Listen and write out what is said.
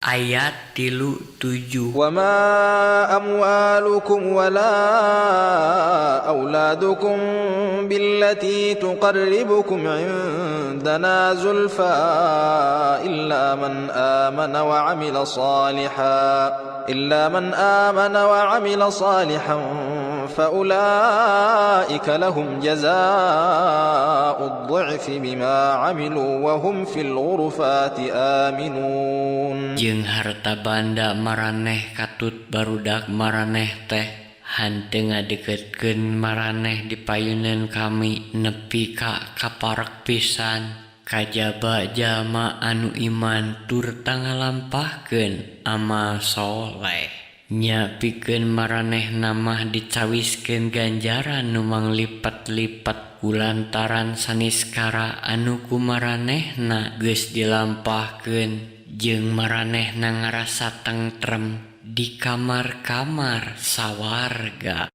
Ayat 37. وما أموالكم ولا أولادكم بالتي تقربكم عندنا زلفى إلا من آمن وعمل صالحا فأولئك لهم جزاء الضعف بما عملوا وهم في الغرفات آمنون. Jeung harta banda maraneh katut barudak maraneh teh hanteu ngadeketkeun maraneh di payuneun kami nepi ka kaparek pisan. Kajaba jalma anu iman tur tangalampahkeun amal soleh. Nya pikeun maraneh namah dicawiskeun ganjaran nu manglipat-lipat kulantaran saniskara anu ku maranehna geus dilampahkeun. Jeung maranehna ngarasa tentrem di kamar-kamar sawarga.